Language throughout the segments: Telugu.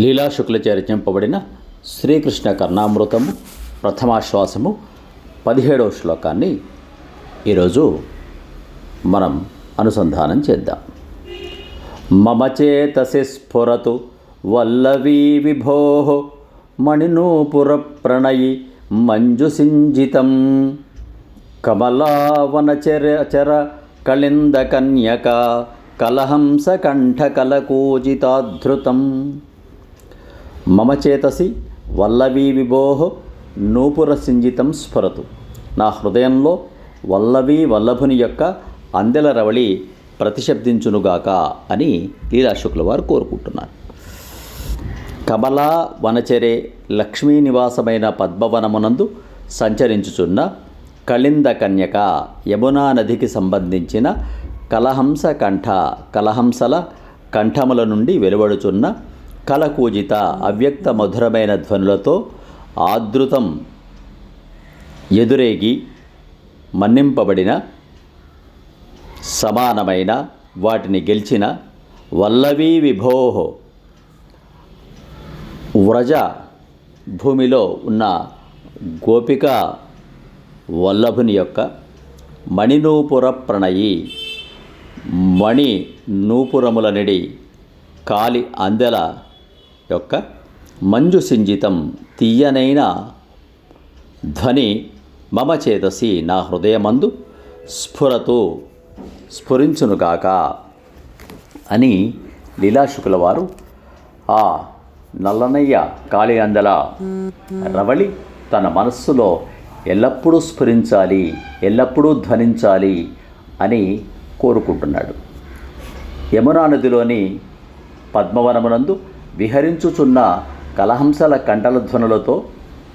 లీలాశుక్లచే రచింపబడిన శ్రీకృష్ణ కర్ణామృతము ప్రథమాశ్వాసము 17వ శ్లోకాన్ని ఈరోజు మనం అనుసంధానం చేద్దాం. మమ చేతసి స్ఫురతు వల్లవీ విభో మణినూపుర ప్రణయి మంజుసింజితం కమలావనచర కళింద కన్యక కలహంస కంఠకలకూజితాధృతం. మమ చేతసి వల్లవీ విభోః నూపుర సింజితం స్ఫురతు. నా హృదయంలో వల్లవీ వల్లభుని యొక్క అందెల రవళి ప్రతిశబ్దించునుగాక అని లీలాశుక్ల వారు కోరుకుంటున్నారు. కమలా వనచరే లక్ష్మీ నివాసమైన పద్మవనమునందు సంచరించుచున్న కళింద కన్యక యమునా నదికి సంబంధించిన కలహంసల కంఠముల నుండి వెలువడుచున్న కలకూజిత అవ్యక్త మధురమైన ధ్వనులతో ఆదృతం ఎదురేగి మన్నింపబడిన సమానమైన వాటిని గెలిచిన వల్లవీ విభోః వ్రజ భూమిలో ఉన్న గోపిక వల్లభుని యొక్క మణినూపుర ప్రణయి మణి నూపురములనిడి కాలి అందెల యొక్క మంజు సింజితం తీయనైన ధ్వని మమ చేతసి నా హృదయమందు స్ఫురించునుగాక అని లీలాశుకుల వారు ఆ నల్లనయ్య కాళి అందెల రవళి తన మనస్సులో ఎల్లప్పుడూ స్ఫురించాలి, ఎల్లప్పుడూ ధ్వనించాలి అని కోరుకుంటున్నాడు. యమునా నదిలోని పద్మవనమునందు విహరించుచున్న కలహంసల కంఠల ధ్వనులతో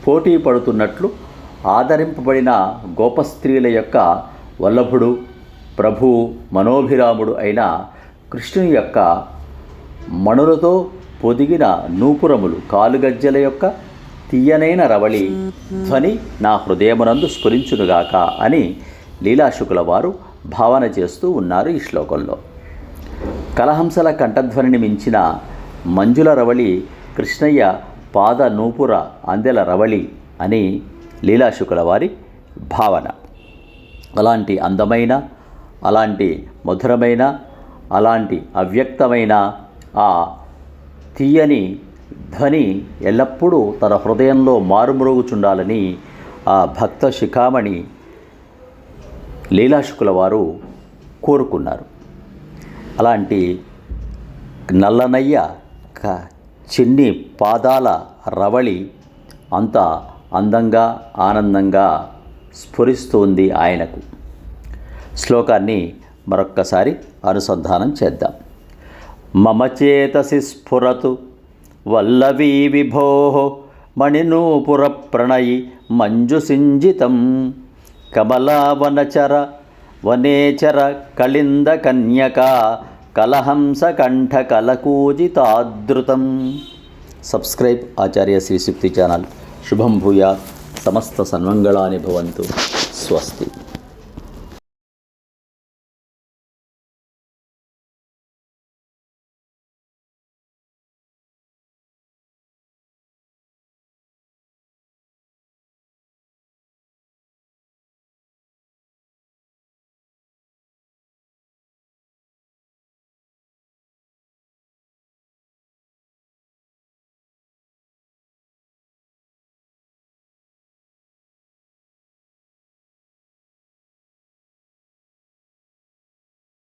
పోటీ పడుతున్నట్లు ఆదరింపబడిన గోపస్త్రీల యొక్క వల్లభుడు ప్రభువు మనోభిరాముడు అయిన కృష్ణుని యొక్క మణులతో పొదిగిన నూపురములు కాలుగజ్జల యొక్క తీయనైన రవళి ధ్వని నా హృదయమునందు స్ఫురించునుగాక అని లీలాశుకుల వారు భావన చేస్తూ ఉన్నారు ఈ శ్లోకంలో. కలహంసల కంఠధ్వనిని మించిన మంజుల రవళి కృష్ణయ్య పాద నూపుర అందెల రవళి అని లీలాశుకుల వారి భావన. అలాంటి అందమైన, అలాంటి మధురమైన, అలాంటి అవ్యక్తమైన ఆ తీయని ధ్వని ఎల్లప్పుడూ తన హృదయంలో మారుమ్రోగుచుండాలని ఆ భక్త శిఖామణి లీలాశుకుల వారు కోరుకున్నారు. అలాంటి నల్లనయ్య చిన్ని పాదాల రవళి అంత అందంగా ఆనందంగా స్ఫురిస్తుంది ఆయనకు. శ్లోకాన్ని మరొక్కసారి అనుసంధానం చేద్దాం. మమ చేతసి స్ఫురతు వల్లవీ విభోః మణినూపుర ప్రణయి మంజుసింజితం కమలావనచర వనేచర కళింద కన్యక కలహంస కంఠకలకూజితాధృతం. సబ్స్క్రైబ్ ఆచార్య శ్రీ సూక్తి ఛానల్. శుభం భూయాత్. సమస్త సన్మంగళాని భవంతు. స్వస్తి.